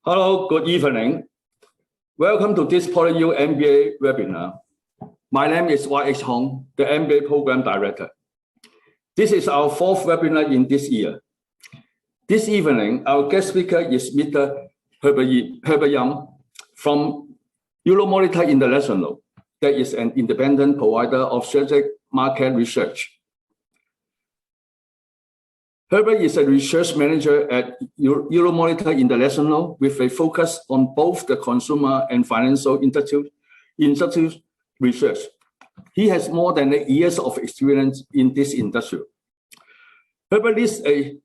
Hello, good evening. Welcome to this PolyU MBA webinar. My name is Y.H. Hong, the MBA Program Director. This is our fourth webinar in this year. This evening, our guest speaker is Mr. Herbert Yam from Euromonitor International, that is an independent provider of strategic market research. Herbert is a research manager at Euromonitor International with a focus on both the consumer and financial institute research. He has more than 8 years of experience in this industry. Herbert leads a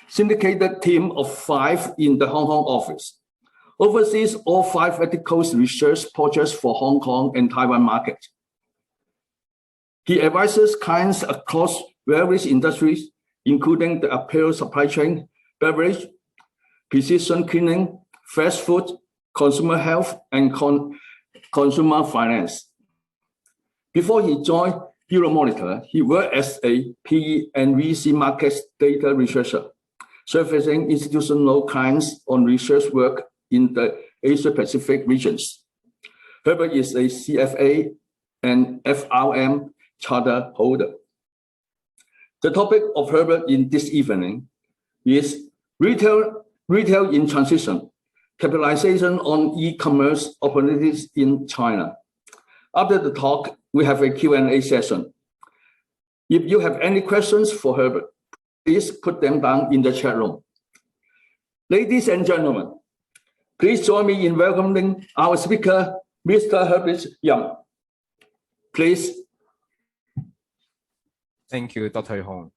syndicated team of 5 in the Hong Kong office, oversees all 5 vertical research projects for Hong Kong and Taiwan markets. He advises clients across various industries, including the apparel supply chain, beverage, precision cleaning, fast food, consumer health, and consumer finance. Before he joined Euromonitor, he worked as a PE and VC markets data researcher, servicing institutional clients on research work in the Asia-Pacific regions. Herbert is a CFA and FRM charter holder. The topic of Herbert in this evening is retail in transition, capitalization on e-commerce opportunities in China. After the talk, we have a Q&A session. If you have any questions for Herbert, please put them down in the chat room. Ladies and gentlemen, please join me in welcoming our speaker, Mr. Herbert Yam. Please. Thank you, Dr. Hong.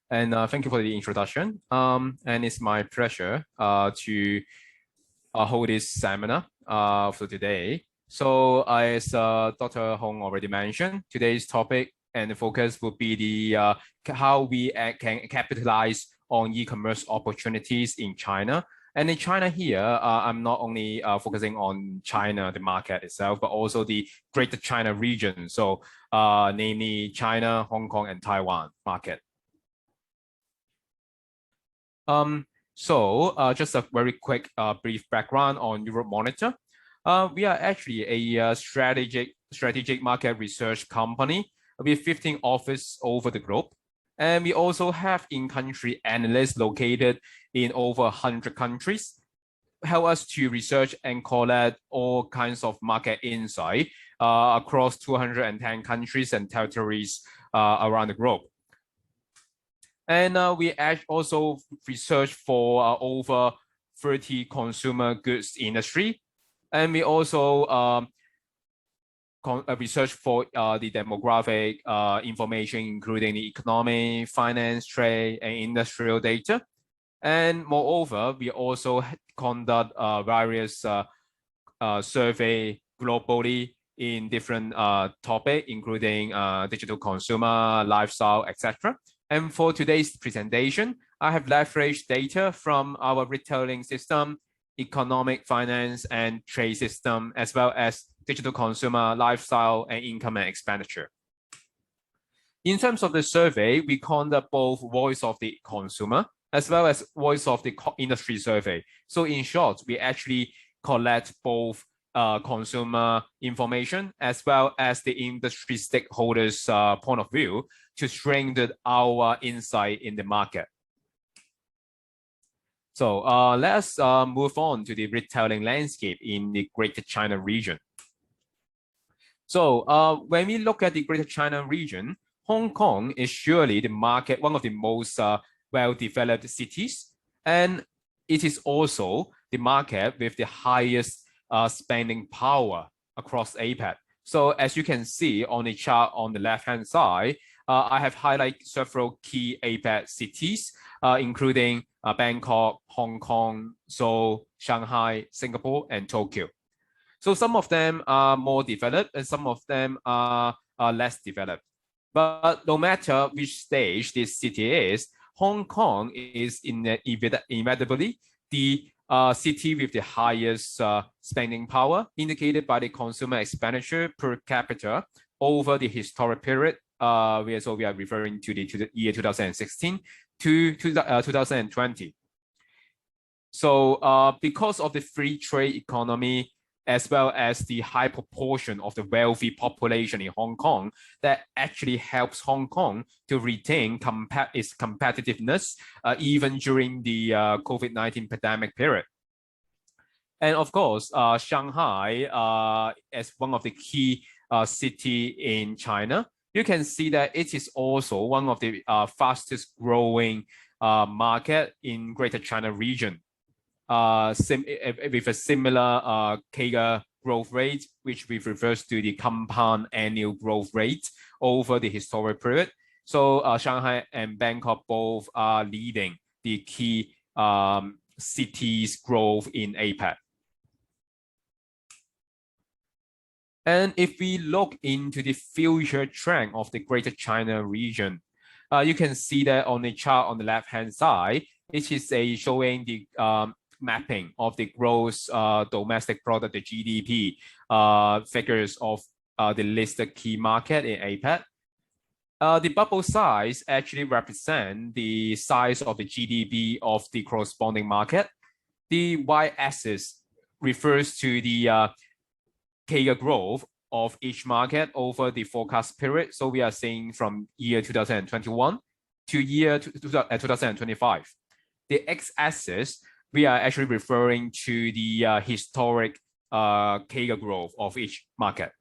And thank you for the introduction. And it's my pleasure to hold this seminar for today. So as Dr. Hong already mentioned, today's topic and the focus will be the how we can capitalize on e-commerce opportunities in China. And in China here, I'm not only focusing on China, the market itself, but also the Greater China region. So namely China, Hong Kong, and Taiwan market. Just a very quick brief background on Euromonitor. We are actually a strategic market research company with 15 offices over the globe. And we also have in-country analysts located in over 100 countries, help us to research and collect all kinds of market insight across 210 countries and territories around the globe. And we also research for over 30 consumer goods industry. And we also research for the demographic information, including the economy, finance, trade, and industrial data. And moreover, we also conduct various survey globally in different topics, including digital consumer, lifestyle, etc. And for today's presentation, I have leveraged data from our retailing system, economic, finance, and trade system, as well as digital consumer, lifestyle, and income and expenditure. In terms of the survey, we conduct both voice of the consumer as well as voice of the industry survey. So in short, we actually collect both consumer information as well as the industry stakeholders' point of view to strengthen our insight in the market. So let's move on to the retailing landscape in the Greater China region. So when we look at the Greater China region, Hong Kong is surely the market, one of the most well-developed cities, and it is also the market with the highest spending power across APAC. So as you can see on the chart on the left-hand side, I have highlighted several key APAC cities, including Bangkok, Hong Kong, Seoul, Shanghai, Singapore, and Tokyo. So some of them are more developed and some of them are less developed. But no matter which stage this city is, Hong Kong is inevitably the city with the highest spending power, indicated by the consumer expenditure per capita over the historic period. So we are referring to the year 2016 to 2020. So because of the free trade economy, as well as the high proportion of the wealthy population in Hong Kong, that actually helps Hong Kong to retain its competitiveness even during the COVID-19 pandemic period. And of course, Shanghai, as one of the key city in China, you can see that it is also one of the fastest growing market in Greater China region, with a similar CAGR growth rate, which refers to the compound annual growth rate over the historic period. So Shanghai and Bangkok both are leading the key cities growth in APAC. And if we look into the future trend of the Greater China region, you can see that on the chart on the left-hand side, it is showing the mapping of the gross domestic product, the GDP figures of the listed key market in APAC. The bubble size actually represent the size of the GDP of the corresponding market. The y-axis refers to the CAGR growth of each market over the forecast period. So we are seeing from year 2021 to year 2025. The x-axis, we are actually referring to the historic CAGR growth of each market.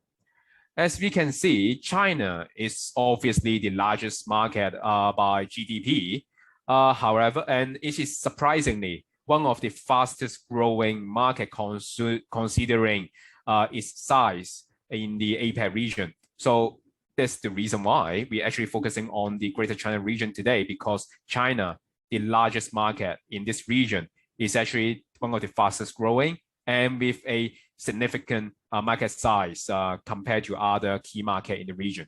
As we can see, China is obviously the largest market by GDP. However, and it is surprisingly one of the fastest growing market considering its size in the APAC region. So that's the reason why we're actually focusing on the Greater China region today, because China, the largest market in this region, is actually one of the fastest growing and with a significant market size compared to other key market in the region.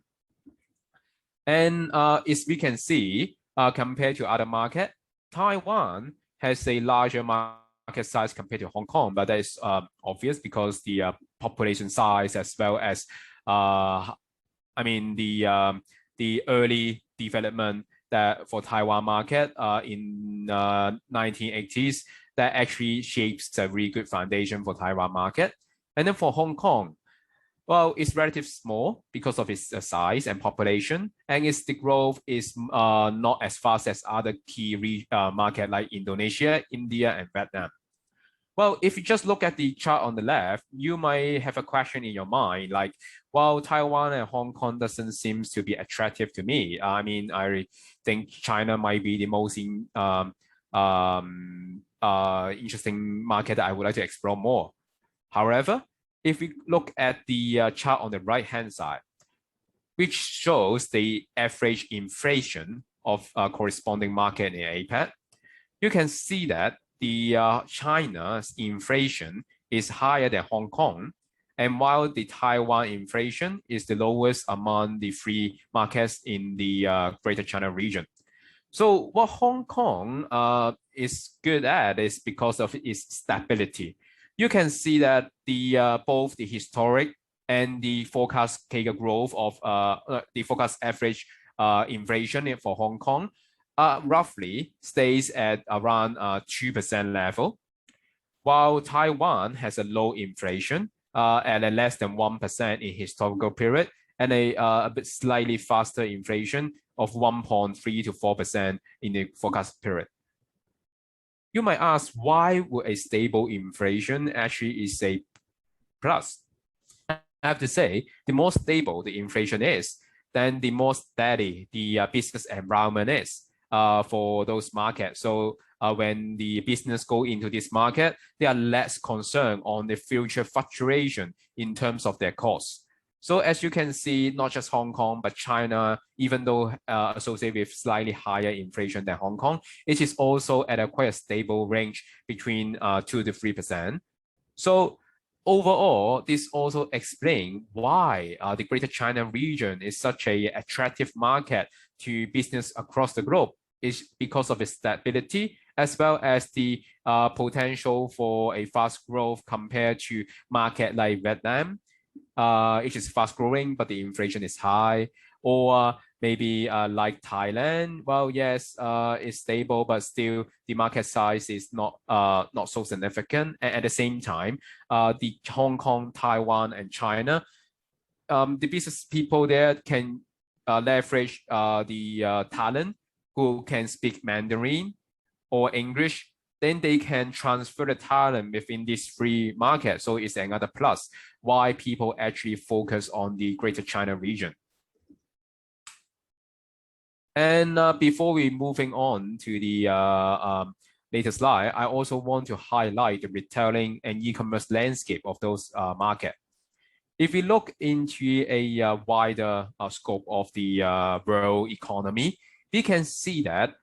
And as we can see, compared to other market, Taiwan has a larger market size compared to Hong Kong, but that is obvious because the population size as well as the early development that for Taiwan market in 1980s, that actually shapes a really good foundation for Taiwan market. And then for Hong Kong, well, it's relatively small because of its size and population, and its the growth is not as fast as other key market like Indonesia, India, and Vietnam. Well, if you just look at the chart on the left, you might have a question in your mind, like, well, Taiwan and Hong Kong doesn't seem to be attractive to me. I mean, I think China might be the most interesting market that I would like to explore more. However, if we look at the chart on the right-hand side, which shows the average inflation of corresponding market in APAC, you can see that the China's inflation is higher than Hong Kong, and while the Taiwan inflation is the lowest among the three markets in the Greater China region. So what Hong Kong is good at is because of its stability. You can see that the both the historic and the forecast CAGR growth of the forecast average inflation for Hong Kong roughly stays at around 2% level, while Taiwan has a low inflation at a less than 1% in historical period, and a bit slightly faster inflation of 1.3 to 4% in the forecast period. You might ask, why would a stable inflation actually is a plus? I have to say, the more stable the inflation is, then the more steady the business environment is for those markets. So when the business go into this market, they are less concerned on the future fluctuation in terms of their costs. So as you can see, not just Hong Kong, but China, even though associated with slightly higher inflation than Hong Kong, it is also at a quite a stable range between 2 to 3%. So overall, this also explains why the Greater China region is such an attractive market to business across the globe. Is because of its stability, as well as the potential for a fast growth compared to market like Vietnam, which is fast growing, but the inflation is high, or maybe like Thailand, well, yes, it's stable, but still the market size is not so significant. And at the same time, the Hong Kong, Taiwan, and China, the business people there can leverage the talent who can speak Mandarin or English. Then they can transfer the talent within this free market. So it's another plus why people actually focus on the Greater China region. And before we moving on to the later slide, I also want to highlight the retailing and e-commerce landscape of those markets. If we look into a wider scope of the world economy, we can see that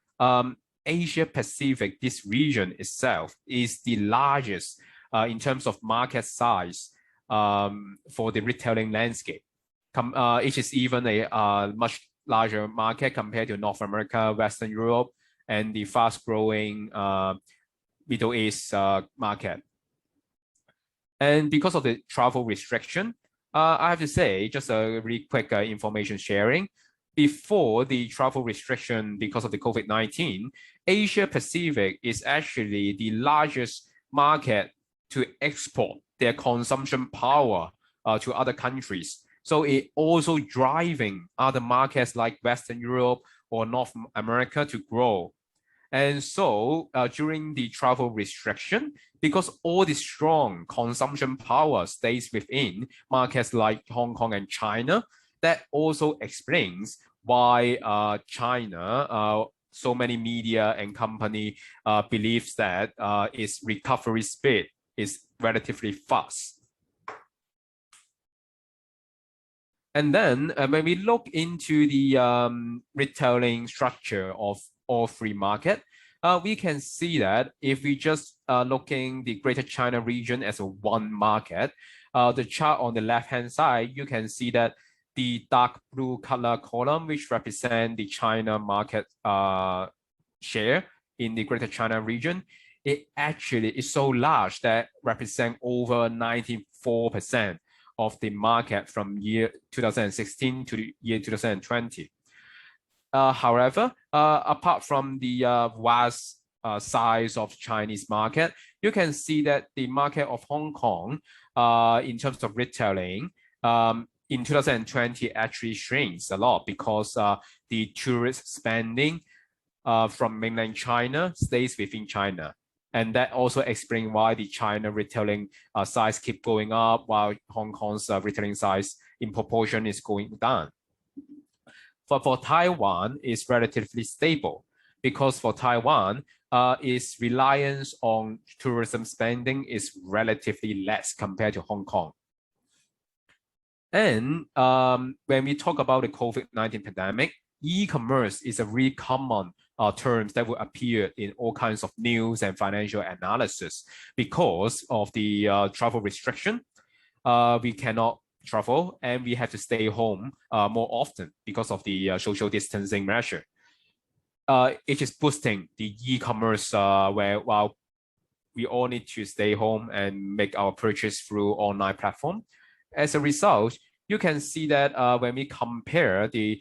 Asia Pacific, this region itself, is the largest in terms of market size for the retailing landscape. It is even a much larger market compared to North America, Western Europe, and the fast-growing Middle East market. And because of the travel restriction, I have to say, just a really quick information sharing. Before the travel restriction because of the COVID-19, Asia Pacific is actually the largest market to export their consumption power to other countries. So it also driving other markets like Western Europe or North America to grow. And so during the travel restriction, because all the strong consumption power stays within markets like Hong Kong and China, that also explains why China, so many media and company believes that its recovery speed is relatively fast. And then when we look into the retailing structure of all free market, we can see that if we just looking the Greater China region as a one market, the chart on the left-hand side, you can see that the dark blue color column, which represent the China market share in the Greater China region, it actually is so large that represent over 94% of the market from year 2016 to the year 2020. However, apart from the vast size of Chinese market, you can see that the market of Hong Kong in terms of retailing in 2020 actually shrinks a lot because the tourist spending from mainland China stays within China. And that also explains why the China retailing size keep going up while Hong Kong's retailing size in proportion is going down. For Taiwan, it's relatively stable because for Taiwan, its reliance on tourism spending is relatively less compared to Hong Kong. And when we talk about the COVID-19 pandemic, e-commerce is a really common terms that will appear in all kinds of news and financial analysis because of the travel restriction. We cannot travel and we have to stay home more often because of the social distancing measure. It is boosting the e-commerce while we all need to stay home and make our purchase through online platform. As a result, you can see that when we compare the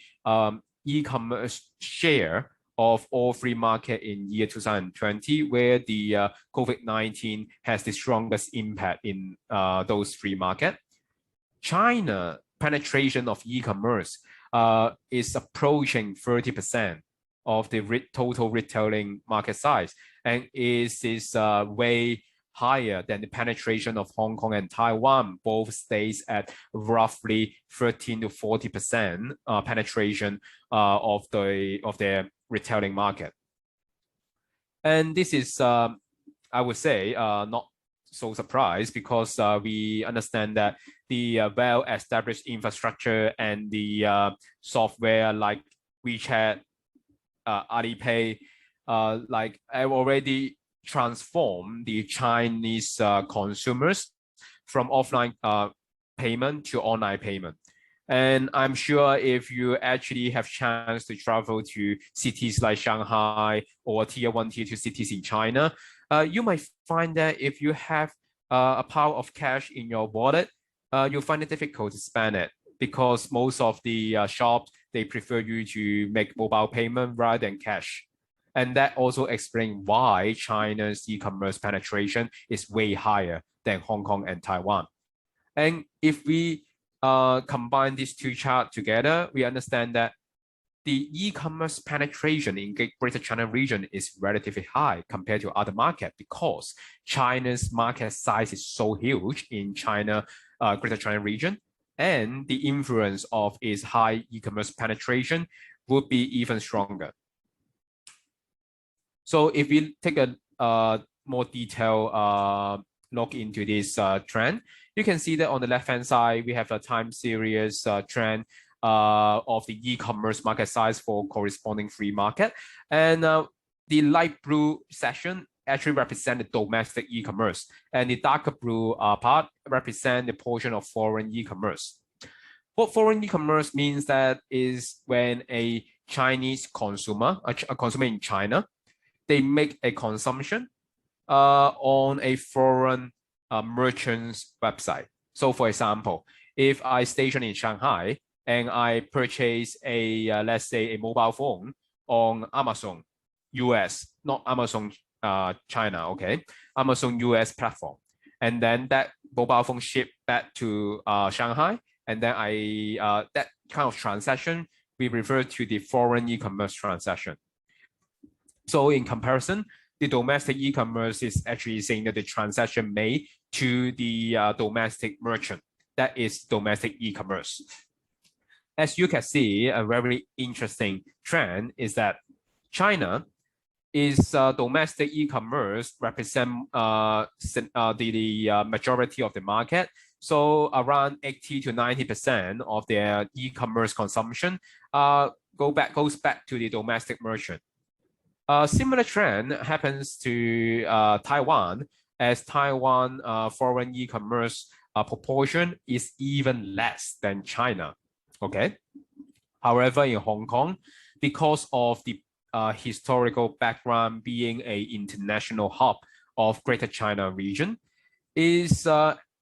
e-commerce share of all free market in year 2020, where the COVID-19 has the strongest impact in those free market, China penetration of e-commerce is approaching 30% of the total retailing market size, and is way higher than the penetration of Hong Kong and Taiwan. Both stays at roughly 13 to 40% penetration of their retailing market. And this is, I would say, not so surprised because we understand that the well-established infrastructure and the software like WeChat, Alipay, like have already transformed the Chinese consumers from offline payment to online payment. And I'm sure if you actually have chance to travel to cities like Shanghai or tier 1, tier 2 cities in China, you might find that if you have a pile of cash in your wallet, you'll find it difficult to spend it because most of the shops they prefer you to make mobile payment rather than cash. And that also explains why China's e-commerce penetration is way higher than Hong Kong and Taiwan. And if we combine these two charts together, we understand that the e-commerce penetration in Greater China region is relatively high compared to other markets because China's market size is so huge in China, Greater China region, and the influence of its high e-commerce penetration would be even stronger. So if we take a more detailed look into this trend, you can see that on the left-hand side, we have a time series trend of the e-commerce market size for corresponding free market. And the light blue section actually represent the domestic e-commerce, and the darker blue part represent the portion of foreign e-commerce. What foreign e-commerce means that is when a Chinese consumer, a consumer in China, they make a consumption on a foreign merchant's website. So for example, if I station in Shanghai and I purchase a, let's say a mobile phone on Amazon US, not Amazon China, okay, Amazon US platform. And then that mobile phone shipped back to Shanghai. And then that kind of transaction, we refer to the foreign e-commerce transaction. So in comparison, the domestic e-commerce is actually saying that the transaction made to the domestic merchant. That is domestic e-commerce. As you can see, a very interesting trend is that China is domestic e-commerce represent the majority of the market. So around 80 to 90% of their e-commerce consumption goes back to the domestic merchant. A similar trend happens to Taiwan, as Taiwan foreign e-commerce proportion is even less than China. Okay. However, in Hong Kong, because of the historical background being an international hub of Greater China region, is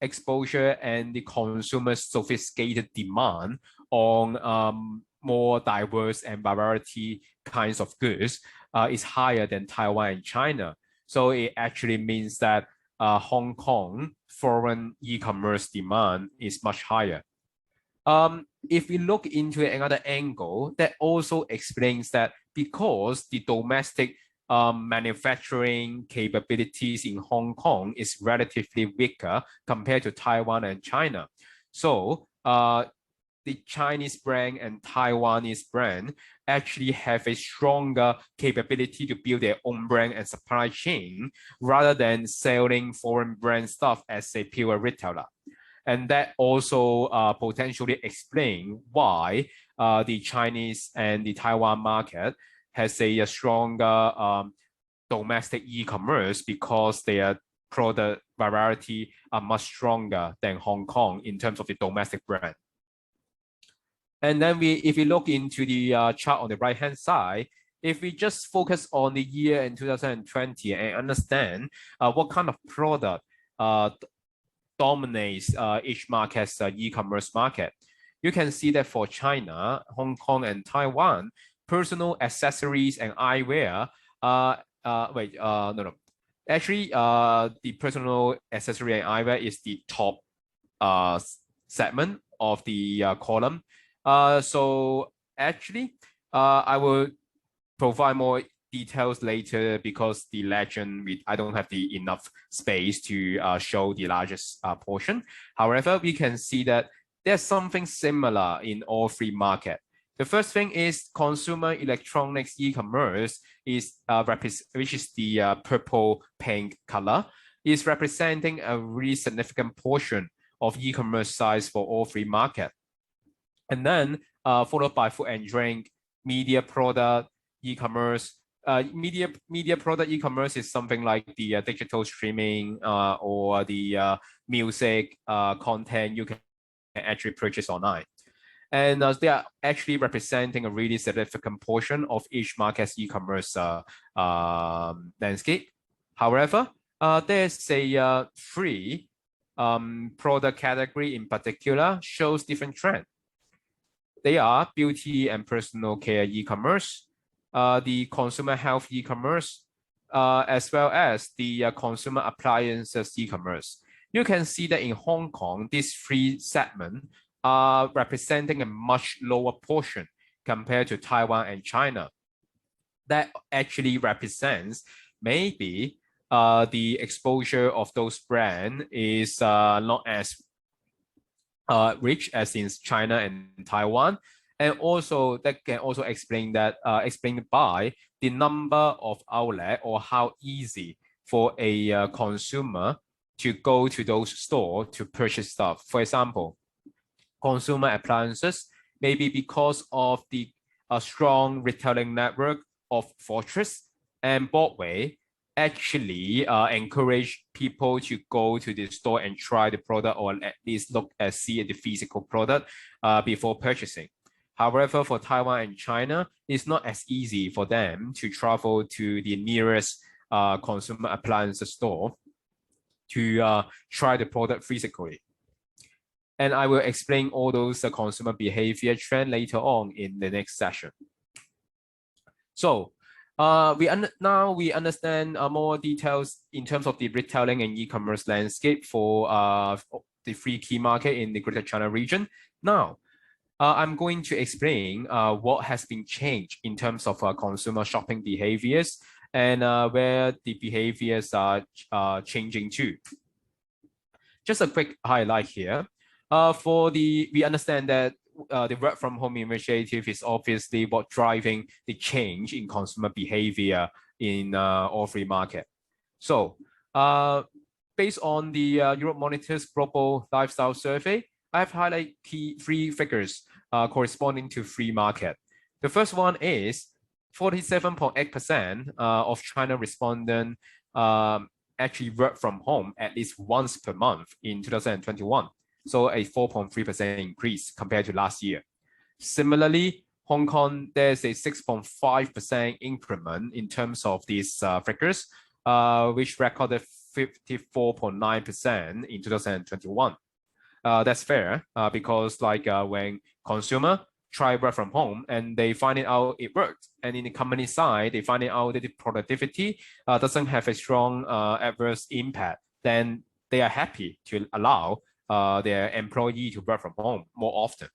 exposure and the consumer's sophisticated demand on more diverse and variety kinds of goods is higher than Taiwan and China. So it actually means that Hong Kong foreign e-commerce demand is much higher. If we look into another angle, that also explains that because the domestic manufacturing capabilities in Hong Kong is relatively weaker compared to Taiwan and China. So the Chinese brand and Taiwanese brand actually have a stronger capability to build their own brand and supply chain rather than selling foreign brand stuff as a pure retailer. And that also potentially explain why the Chinese and the Taiwan market has a stronger domestic e-commerce because their product variety are much stronger than Hong Kong in terms of the domestic brand. And then if we look into the chart on the right-hand side, if we just focus on the year in 2020 and understand what kind of product dominates each market's e-commerce market, you can see that for China, Hong Kong, and Taiwan, personal accessories and eyewear, actually, the personal accessory and eyewear is the top segment of the column. So actually, I will provide more details later because the legend, I don't have the enough space to show the largest portion. However, we can see that there's something similar in all three markets. The first thing is consumer electronics e-commerce is which is the purple pink color, is representing a really significant portion of e-commerce size for all three markets. And then followed by food and drink, media product e-commerce. Media product e-commerce is something like the digital streaming or the music content you can actually purchase online. And they are actually representing a really significant portion of each market's e-commerce landscape. However, there's a free product category in particular shows different trend. They are beauty and personal care e-commerce, the consumer health e-commerce, as well as the consumer appliances e-commerce. You can see that in Hong Kong, these three segments are representing a much lower portion compared to Taiwan and China. That actually represents maybe the exposure of those brands is not as rich as in China and Taiwan. And also that can also explain that explained by the number of outlet or how easy for a consumer to go to those stores to purchase stuff. For example, consumer appliances, maybe because of the strong retailing network of Fortress and Broadway, actually encourage people to go to the store and try the product, or at least look at see the physical product before purchasing. However, for Taiwan and China, it's not as easy for them to travel to the nearest consumer appliance store to try the product physically. And I will explain all those consumer behavior trend later on in the next session. So now we understand more details in terms of the retailing and e-commerce landscape for the three key markets in the Greater China region. Now, I'm going to explain what has been changed in terms of consumer shopping behaviors and where the behaviors are changing too. Just a quick highlight here. We understand that the work from home initiative is obviously what driving the change in consumer behavior in all three markets. So based on the Euromonitor's global lifestyle survey, I've highlighted three figures corresponding to three markets. The first one is 47.8% of China respondents actually work from home at least once per month in 2021. So a 4.3% increase compared to last year. Similarly, Hong Kong, there's a 6.5% increment in terms of these figures, which recorded 54.9% in 2021. That's fair because when consumer try work from home and they find it out it worked, and in the company side they find it out that the productivity doesn't have a strong adverse impact, then they are happy to allow their employee to work from home more often.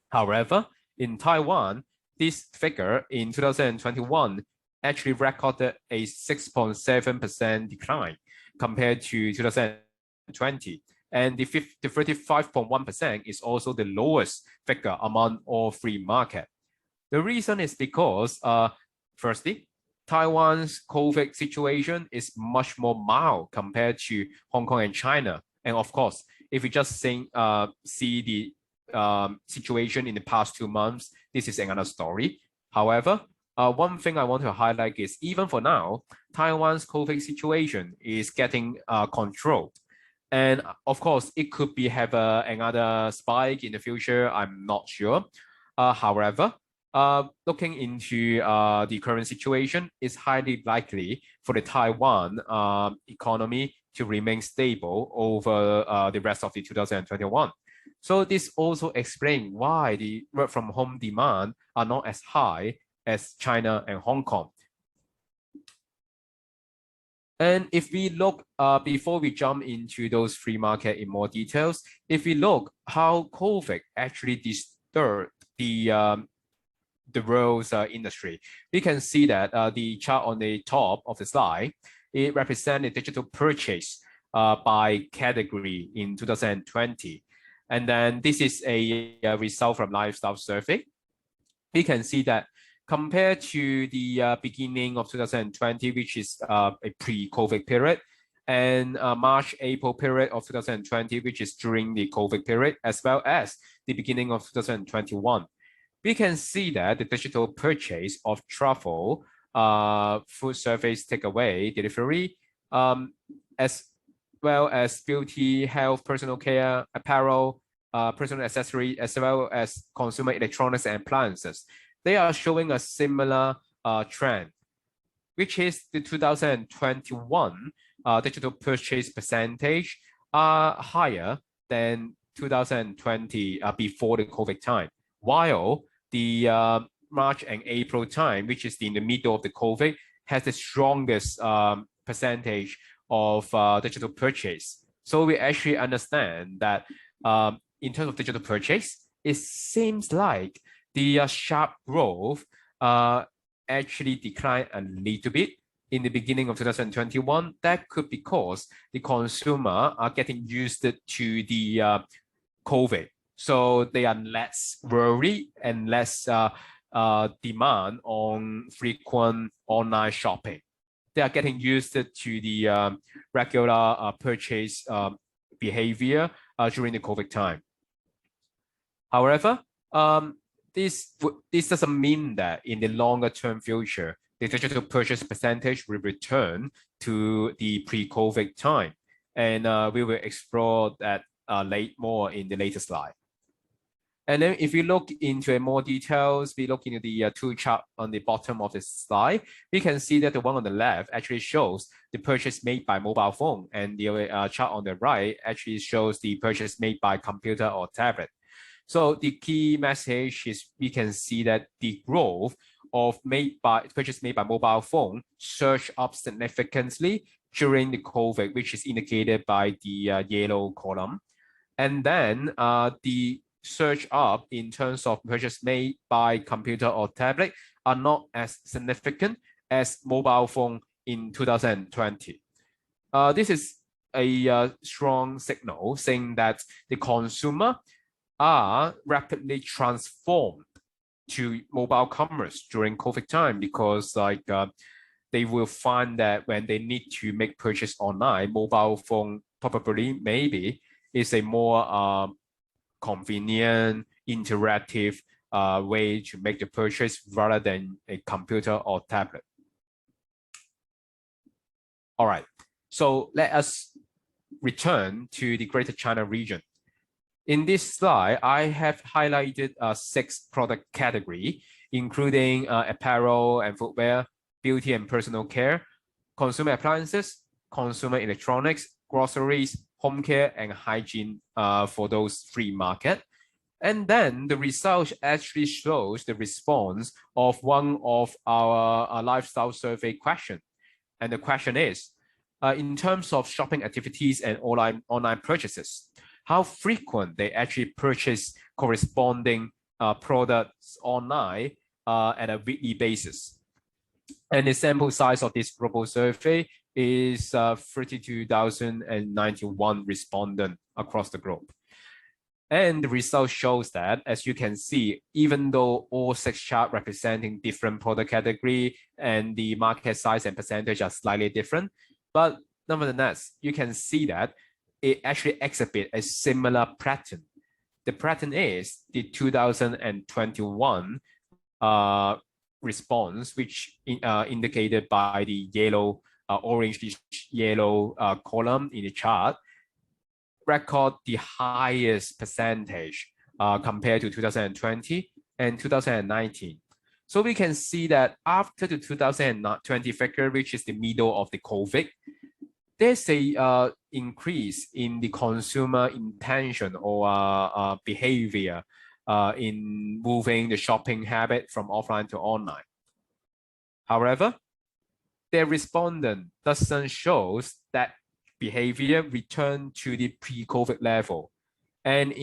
However, in Taiwan, this figure in 2021 actually recorded a 6.7% decline compared to 2020. And the 35.1% is also the lowest figure among all three markets. The reason is because, firstly, Taiwan's COVID situation is much more mild compared to Hong Kong and China. And of course, if we just see the situation in the past 2 months, this is another story. However, one thing I want to highlight is even for now, Taiwan's COVID situation is getting controlled. And of course, it could be have another spike in the future. I'm not sure. However, looking into the current situation, it's highly likely for the Taiwan economy to remain stable over the rest of the 2021. So this also explains why the work from home demand are not as high as China and Hong Kong. And if we look, before we jump into those three markets in more details, if we look how COVID actually disturbed the world's industry, we can see that the chart on the top of the slide, it represents the digital purchase by category in 2020. And then this is a result from lifestyle survey. We can see that compared to the beginning of 2020, which is a pre-COVID period, and March-April period of 2020, which is during the COVID period, as well as the beginning of 2021, we can see that the digital purchase of travel, food service, takeaway, delivery, as well as beauty, health, personal care, apparel, personal accessory, as well as consumer electronics and appliances, they are showing a similar trend, which is the 2021 digital purchase percentage are higher than 2020 before the COVID time. while the March and April time, which is in the middle of the COVID, has the strongest percentage of digital purchase. So we actually understand that in terms of digital purchase, it seems like the sharp growth actually declined a little bit in the beginning of 2021. That could be because the consumer are getting used to the COVID. So they are less worried and less demand on frequent online shopping. They are getting used to the regular purchase behavior during the COVID time. However, this doesn't mean that in the longer term future, the digital purchase percentage will return to the pre-COVID time. And we will explore that more in the later slide. And then if we look into more details, we look into the two chart on the bottom of the slide, we can see that the one on the left actually shows the purchase made by mobile phone, and the chart on the right actually shows the purchase made by computer or tablet. So the key message is we can see that the growth of purchase made by mobile phone surged up significantly during the COVID, which is indicated by the yellow column. And then the surge up in terms of purchase made by computer or tablet are not as significant as mobile phone in 2020. This is a strong signal saying that the consumer are rapidly transformed to mobile commerce during COVID time, because they will find that when they need to make purchase online, mobile phone maybe is a more convenient, interactive way to make the purchase rather than a computer or tablet. All right, so let us return to the Greater China region. In this slide, I have highlighted 6 product categories, including apparel and footwear, beauty and personal care, consumer appliances, consumer electronics, groceries, home care, and hygiene for those 3 markets. And then the result actually shows the response of one of our lifestyle survey questions. And the question is, in terms of shopping activities and online purchases, how frequent they actually purchase corresponding products online at a weekly basis. And the sample size of this global survey is 32,091 respondents across the globe. And the result shows that, as you can see, even though all 6 charts representing different product category and the market size and percentage are slightly different, but nevertheless, you can see that it actually exhibits a similar pattern. The pattern is the 2021 response, which indicated by the yellow, orange yellow column in the chart, record the highest percentage compared to 2020 and 2019. So we can see that after the 2020 figure, which is the middle of the COVID, there's a increase in the consumer intention or behavior in moving the shopping habit from offline to online. However, their respondent doesn't show that behavior returned to the pre-COVID level. And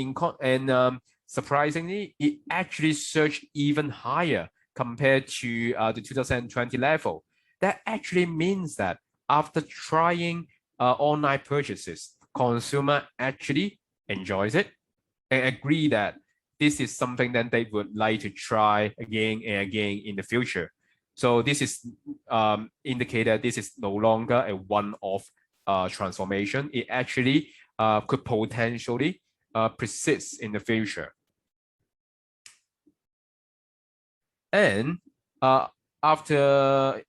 surprisingly, it actually surged even higher compared to the 2020 level. That actually means that after trying online purchases, consumer actually enjoys it and agree that this is something that they would like to try again and again in the future. So this is indicated this is no longer a one-off transformation. It actually could potentially persist in the future. And after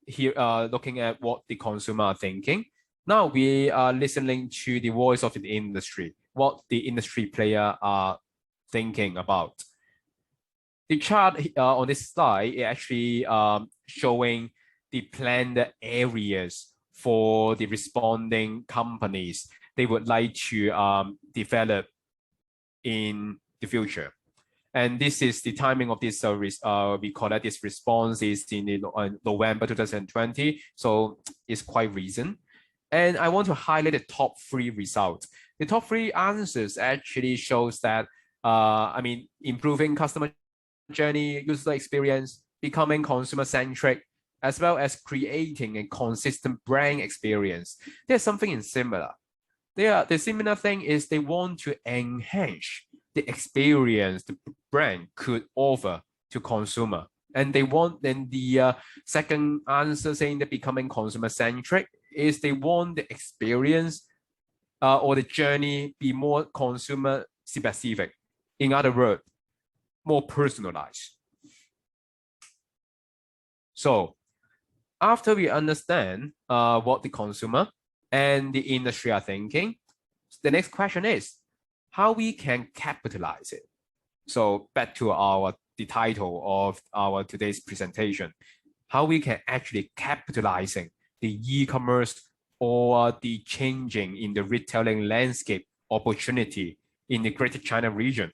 looking at what the consumer are thinking, now we are listening to the voice of the industry, what the industry player are thinking about. The chart on this slide is actually showing the planned areas for the responding companies they would like to develop in the future. And this is the timing of this, we call that this response is in November 2020. So it's quite recent. And I want to highlight the top 3 results. The top 3 answers actually shows that, improving customer journey, user experience, becoming consumer-centric, as well as creating a consistent brand experience. There's something in similar. The similar thing is they want to enhance the experience the brand could offer to consumer. And they want, then the second answer saying that becoming consumer-centric is they want the experience or the journey be more consumer-specific. In other words, more personalized. So after we understand what the consumer and the industry are thinking, the next question is how we can capitalize it. So back to the title of our today's presentation, how we can actually capitalizing the e-commerce or the changing in the retailing landscape opportunity in the Greater China region.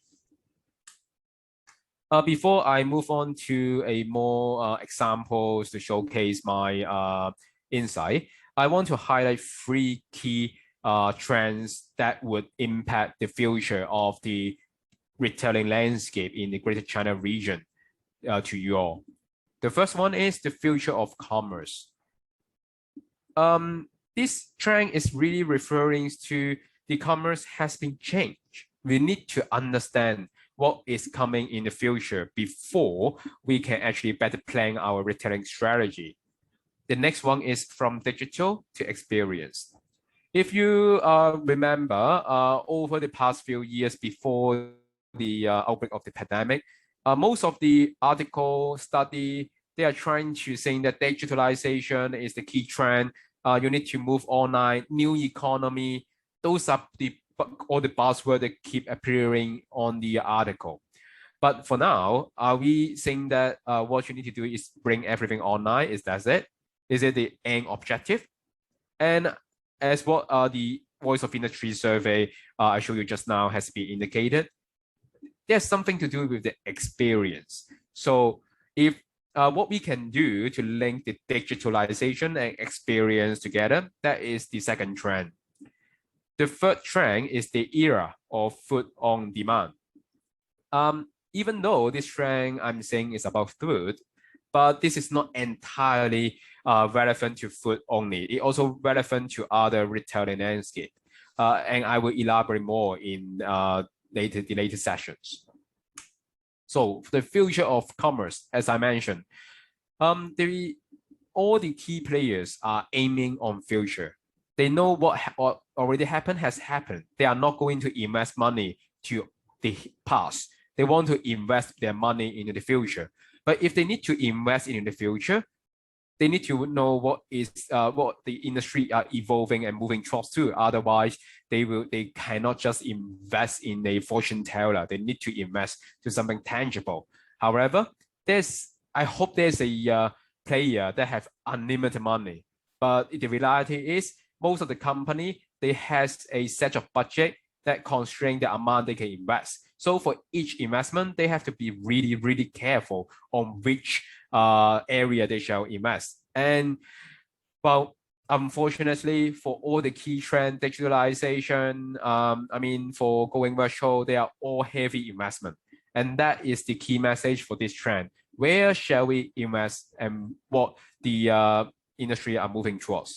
Before I move on to a more examples to showcase my insight, I want to highlight 3 key trends that would impact the future of the retailing landscape in the Greater China region to you all. The first one is the future of commerce. This trend is really referring to the commerce has been changed. We need to understand what is coming in the future before we can actually better plan our retailing strategy. The next one is from digital to experience. If you remember, over the past few years before the outbreak of the pandemic, most of the article study, they are trying to say that digitalization is the key trend. You need to move online, new economy. Those are all the buzzwords that keep appearing on the article. But for now, are we saying that what you need to do is bring everything online? Is that it? Is it the end objective? And as what the Voice of Industry survey I showed you just now has been indicated, there's something to do with the experience. So if what we can do to link the digitalization and experience together, that is the second trend. The third trend is the era of food on demand. Even though this trend I'm saying is about food, but this is not entirely relevant to food only. It also relevant to other retailing landscape. And I will elaborate more in later sessions. So the future of commerce, as I mentioned, all the key players are aiming on future. They know what already happened has happened. They are not going to invest money to the past. They want to invest their money into the future. But if they need to invest in the future, they need to know what the industry are evolving and moving towards to. Otherwise, they cannot just invest in a fortune teller. They need to invest to something tangible. However, I hope there's a player that have unlimited money. But the reality is, most of the company, they has a set of budget that constrain the amount they can invest. So for each investment, they have to be really, really careful on which area they shall invest. And well, unfortunately, for all the key trend, digitalization, for going virtual, they are all heavy investment. And that is the key message for this trend. Where shall we invest and what the industry are moving towards?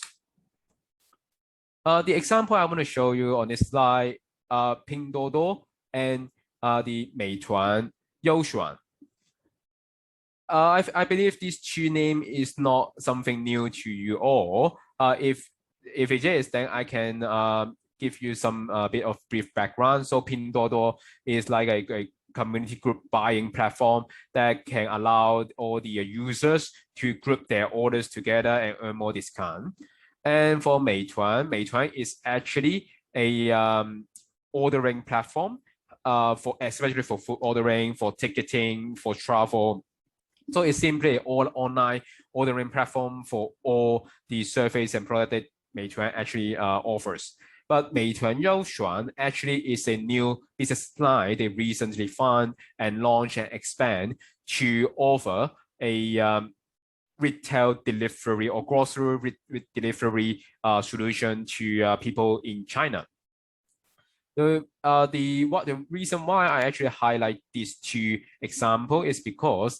The example I want to show you on this slide, Pinduoduo and the Meituan Youxuan. I believe these 2 names is not something new to you all. If it is, then I can give you some bit of brief background. So Pinduoduo is like a community group buying platform that can allow all the users to group their orders together and earn more discount. And for Meituan is actually a ordering platform especially for food ordering, for ticketing, for travel. So it's simply an all online ordering platform for all the service and product that Meituan actually offers. But Meituan Youxuan actually is a new business line they recently found and launched and expand to offer a retail delivery or grocery delivery solution to people in China. The reason why I actually highlight these two examples is because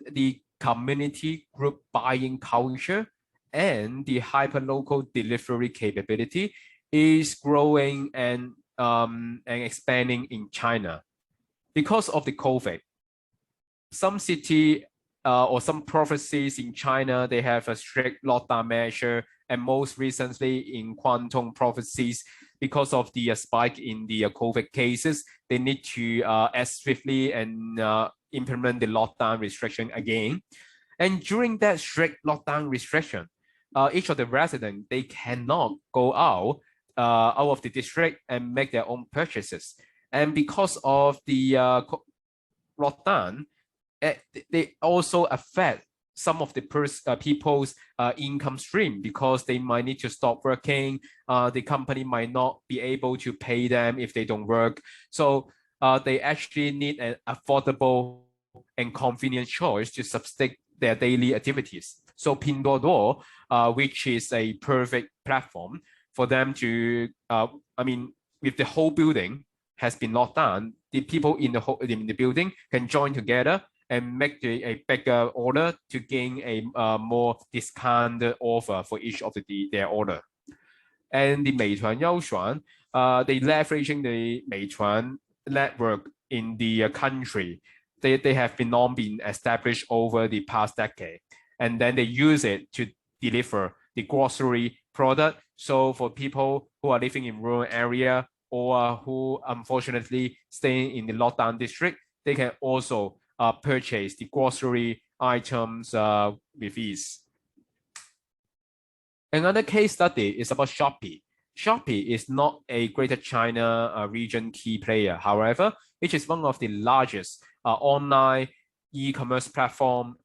the community group buying culture and the hyperlocal delivery capability is growing and expanding in China. Because of the COVID, some city or some provinces in China, they have a strict lockdown measure, and most recently in Guangdong provinces, because of the spike in the COVID cases, they need to act swiftly and implement the lockdown restriction again. And during that strict lockdown restriction, each of the residents, they cannot go out of the district and make their own purchases. And because of the lockdown, they also affect some of the people's income stream because they might need to stop working. The company might not be able to pay them if they don't work. So they actually need an affordable and convenient choice to sustain their daily activities. So Pinduoduo, which is a perfect platform for them to, with the whole building has been locked down, the people in the building can join together and make a bigger order to gain a more discounted offer for each of their order. And the Meituan Youxuan, they leveraging the Meituan network in the country. They have been long been established over the past decade, and then they use it to deliver the grocery product. So for people who are living in rural area or who unfortunately staying in the lockdown district, they can also purchase the grocery items with ease. Another case study is about Shopee. Shopee is not a Greater China region key player. However, it is one of the largest online e-commerce platform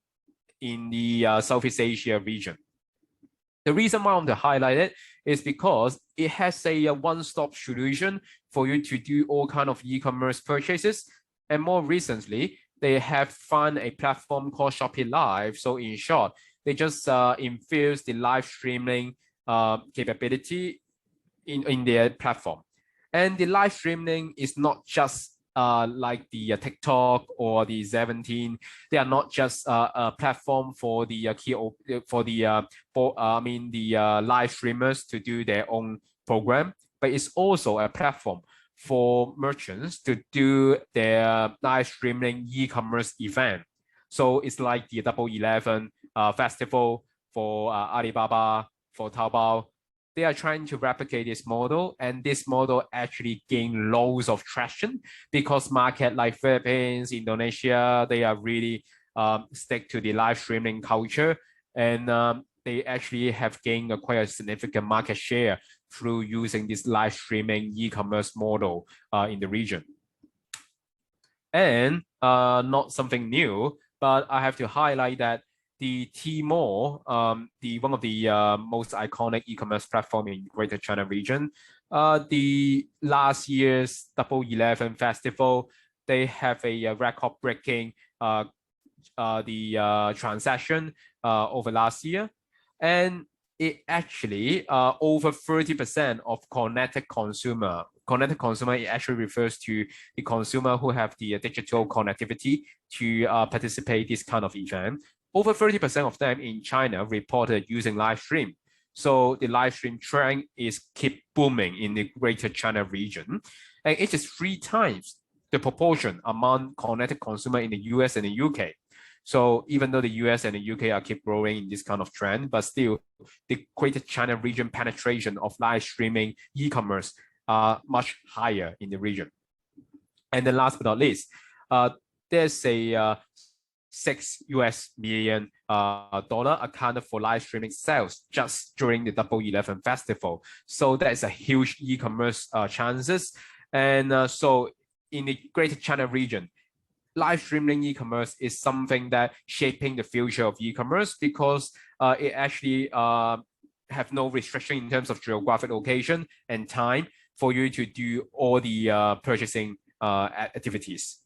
in the Southeast Asia region. The reason why I want to highlight it is because it has a one-stop solution for you to do all kinds of e-commerce purchases. And more recently, they have found a platform called Shopee Live. So in short, they just infuse the live streaming capability in their platform. And the live streaming is not just like the TikTok or the 17. They are not just a platform for the live streamers to do their own program, but it's also a platform for merchants to do their live streaming e-commerce event. So it's like the Double 11 festival for Alibaba, for Taobao. They are trying to replicate this model, and this model actually gained loads of traction because market like Philippines, Indonesia, they are really stick to the live streaming culture, and they actually have gained quite a significant market share through using this live streaming e-commerce model in the region. And not something new, but I have to highlight that the Tmore, one of the most iconic e-commerce platform in Greater China region, the last year's Double 11 festival, they have a record-breaking transaction over last year, and it actually over 30% of connected consumer. Connected consumer, it actually refers to the consumer who have the digital connectivity to participate this kind of event. Over 30% of them in China reported using live stream. So the live stream trend is keep booming in the Greater China region. And it is 3 times the proportion among connected consumer in the US and the UK. So even though the US and the UK are keep growing in this kind of trend, but still the Greater China region penetration of live streaming e-commerce are much higher in the region. And then last but not least, there's a $6 million accounted for live streaming sales just during the Double 11 festival. So that is a huge e-commerce chances. And so in the Greater China region, live streaming e-commerce is something that shaping the future of e-commerce because it actually have no restriction in terms of geographic location and time for you to do all the purchasing activities.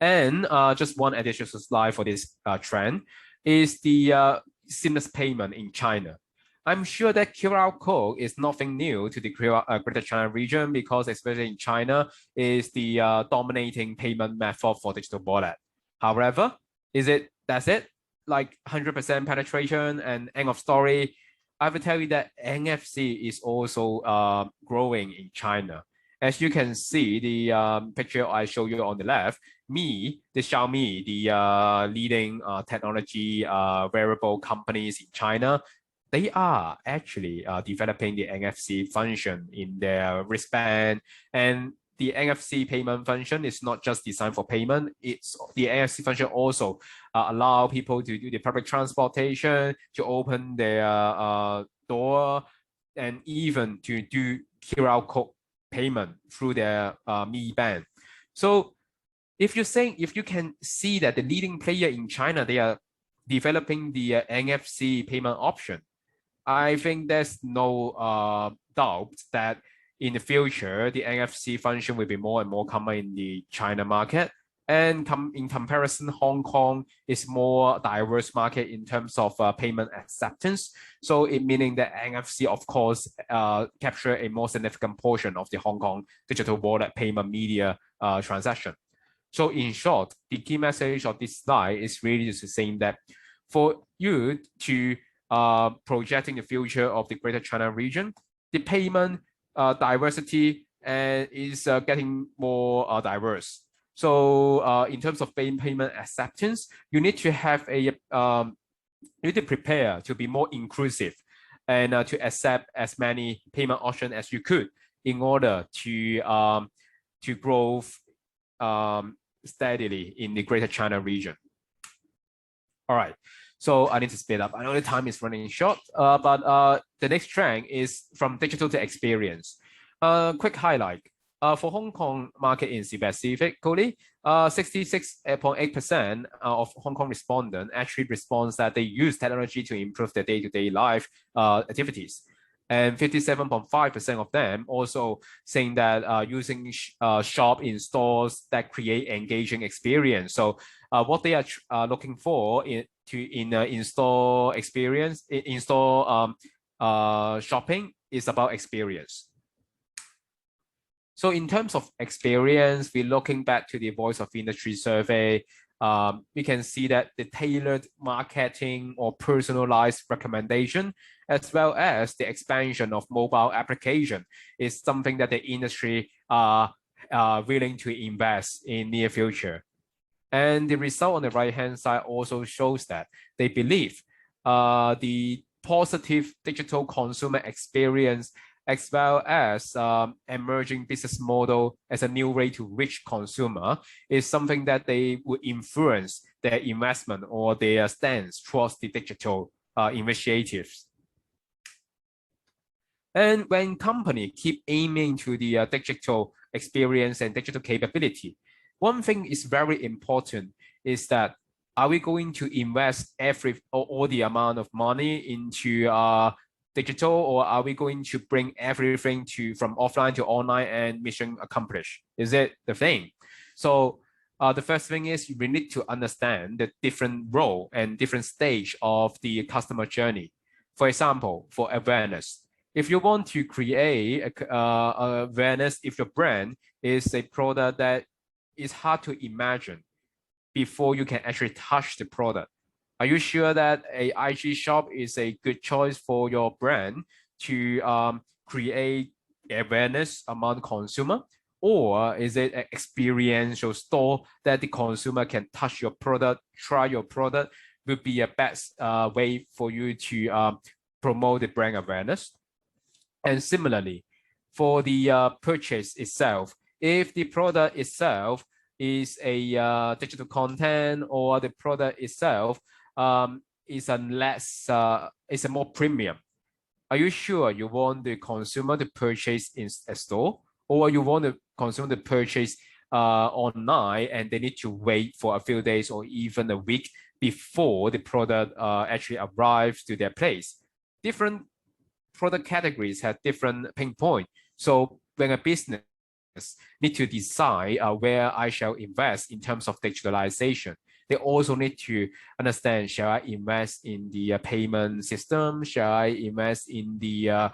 And just one additional slide for this trend is the seamless payment in China. I'm sure that QR code is nothing new to the Greater China region, because especially in China is the dominating payment method for digital wallet. However, that's it? Like 100% penetration and end of story? I will tell you that NFC is also growing in China. As you can see, the picture I show you on the left, the Xiaomi, the leading technology wearable companies in China, they are actually developing the NFC function in their wristband. And the NFC payment function is not just designed for payment. It's the NFC function also allow people to do the public transportation, to open their door, and even to do QR code payment through their Mi Band. So if you can see that the leading player in China, they are developing the NFC payment option, I think there's no doubt that in the future, the NFC function will be more and more common in the China market. And in comparison, Hong Kong is more diverse market in terms of payment acceptance. So it meaning that NFC, of course, capture a more significant portion of the Hong Kong digital wallet payment media transaction. So in short, the key message of this slide is really just saying that for you to projecting the future of the Greater China region, the payment diversity is getting more diverse. So in terms of payment acceptance, you need to have you need to prepare to be more inclusive and to accept as many payment options as you could in order to grow steadily in the Greater China region. All right. So I need to speed up. I know the time is running short, but the next trend is from digital to experience. Quick highlight. For Hong Kong market in specifically, 66.8% of Hong Kong respondents actually responds that they use technology to improve their day-to-day life activities. And 57.5% of them also saying that using shop in stores that create engaging experience. So what they are looking for in in-store experience, in-store shopping is about experience. So in terms of experience, we're looking back to the Voice of Industry survey. We can see that the tailored marketing or personalized recommendation, as well as the expansion of mobile application, is something that the industry are willing to invest in near future. And the result on the right-hand side also shows that they believe the positive digital consumer experience, as well as emerging business model as a new way to reach consumer, is something that they would influence their investment or their stance towards the digital initiatives. And when companies keep aiming to the digital experience and digital capability, one thing is very important is that, are we going to invest all the amount of money into digital, or are we going to bring everything from offline to online and mission accomplished? Is it the thing? So the first thing is we need to understand the different role and different stage of the customer journey. For example, for awareness, if you want to create awareness, if your brand is a product that is hard to imagine before you can actually touch the product, are you sure that a IG shop is a good choice for your brand to create awareness among consumer? Or is it an experiential store that the consumer can touch your product, try your product, would be a best way for you to promote the brand awareness? And similarly, for the purchase itself, if the product itself is a digital content, or the product itself is a more premium, are you sure you want the consumer to purchase in a store, or you want the consumer to purchase online and they need to wait for a few days or even a week before the product actually arrives to their place? different product categories have different pain point. So when a business need to decide where I shall invest in terms of digitalization, they also need to understand, shall I invest in the payment system? Shall I invest in the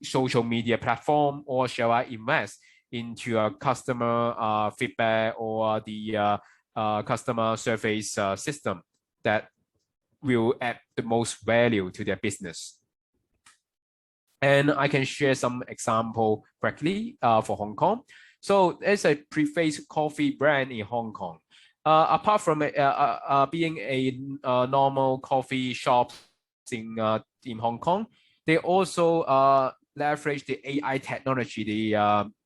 social media platform? Or shall I invest into a customer feedback or the customer service system that will add the most value to their business? And I can share some example quickly for Hong Kong. So there's a preface coffee brand in Hong Kong. Apart from being a normal coffee shop in Hong Kong, they also leverage the AI technology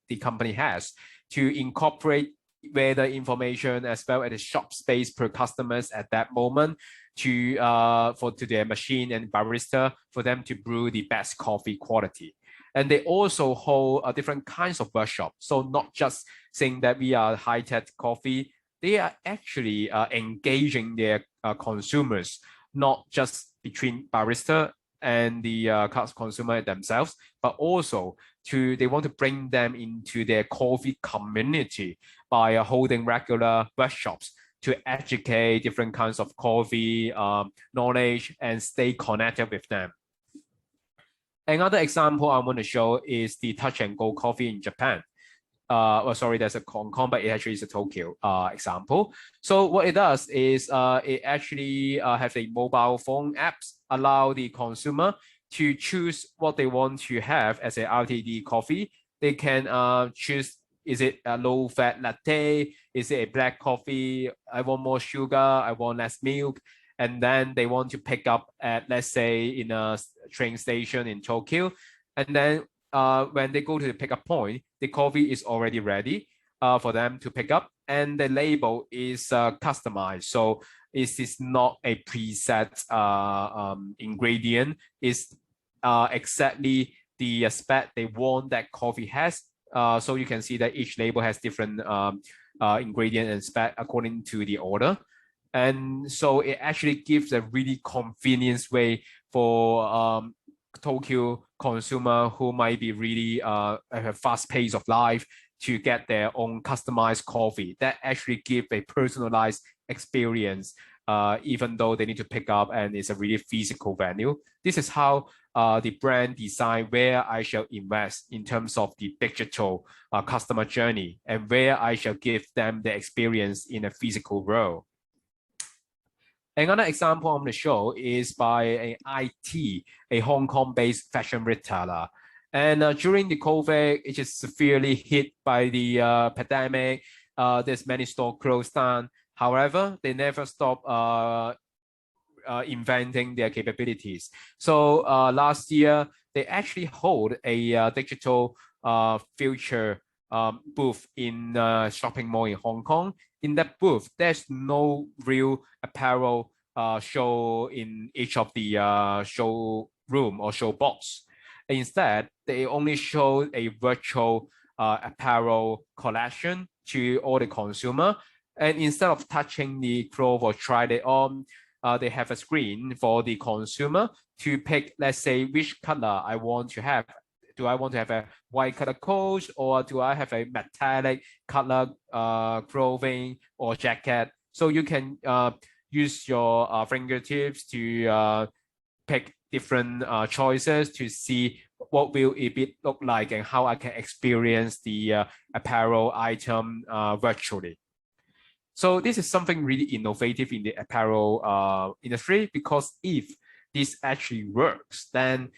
the company has to incorporate weather information as well as the shop space per customers at that moment to their machine and barista for them to brew the best coffee quality. And they also hold different kinds of workshops. So not just saying that we are high-tech coffee, they are actually engaging their consumers, not just between barista and the consumer themselves, but also they want to bring them into their coffee community by holding regular workshops to educate different kinds of coffee knowledge and stay connected with them. Another example I want to show is the Touch and Go coffee in Japan. Sorry, there's a Hong Kong, but it actually is a Tokyo example. So what it does is it actually has a mobile phone apps allow the consumer to choose what they want to have as a RTD coffee. They can choose, is it a low-fat latte? Is it a black coffee? I want more sugar. I want less milk. And then they want to pick up at, let's say, in a train station in Tokyo. And then when they go to the pickup point, the coffee is already ready for them to pick up, and the label is customized. So it is not a preset ingredient. It's exactly the spec they want that coffee has. So you can see that each label has different ingredient and spec according to the order. And so it actually gives a really convenient way for Tokyo consumer who might be really at a fast pace of life to get their own customized coffee that actually give a personalized experience, even though they need to pick up and it's a really physical venue. This is how the brand design where I shall invest in terms of the digital customer journey and where I shall give them the experience in a physical world. Another example I'm going to show is by an IT, a Hong Kong-based fashion retailer. And during the COVID, it is severely hit by the pandemic. There's many stores closed down. However, they never stop inventing their capabilities. So last year, they actually hold a digital future booth in shopping mall in Hong Kong. In that booth, there's no real apparel show in each of the showroom or show box. Instead, they only show a virtual apparel collection to all the consumer. And instead of touching the cloth or try it on, they have a screen for the consumer to pick, let's say, which color I want to have. Do I want to have a white color coat, or do I have a metallic color clothing or jacket? So you can use your fingertips to pick different choices to see what will it look like and how I can experience the apparel item virtually. So this is something really innovative in the apparel industry, because if this actually works, then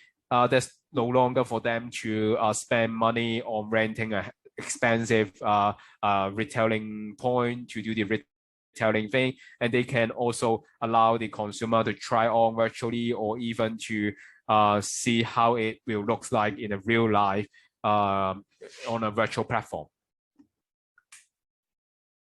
there's no longer for them to spend money on renting an expensive retailing point to do the retailing thing, and they can also allow the consumer to try on virtually or even to see how it will look like in a real life on a virtual platform.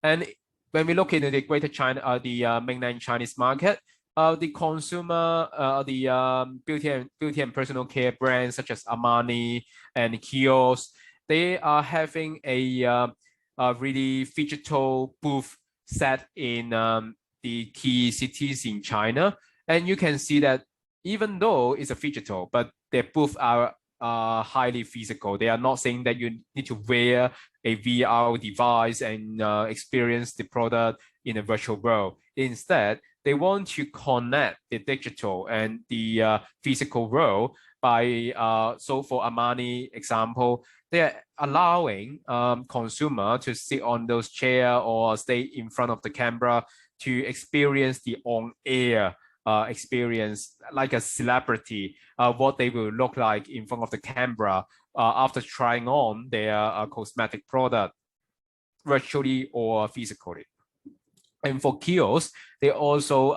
And when we look into the Greater China, the mainland Chinese market, the consumer, the beauty and personal care brands such as Armani and Kiosk, they are having a really digital booth set in the key cities in China. And you can see that even though it's a digital, but their booths are highly physical. They are not saying that you need to wear a VR device and experience the product in a virtual world. Instead, they want to connect the digital and the physical world by, so for Armani example, they're allowing consumer to sit on those chair or stay in front of the camera to experience the on-air experience like a celebrity, what they will look like in front of the camera after trying on their cosmetic product virtually or physically. And for kiosks, they also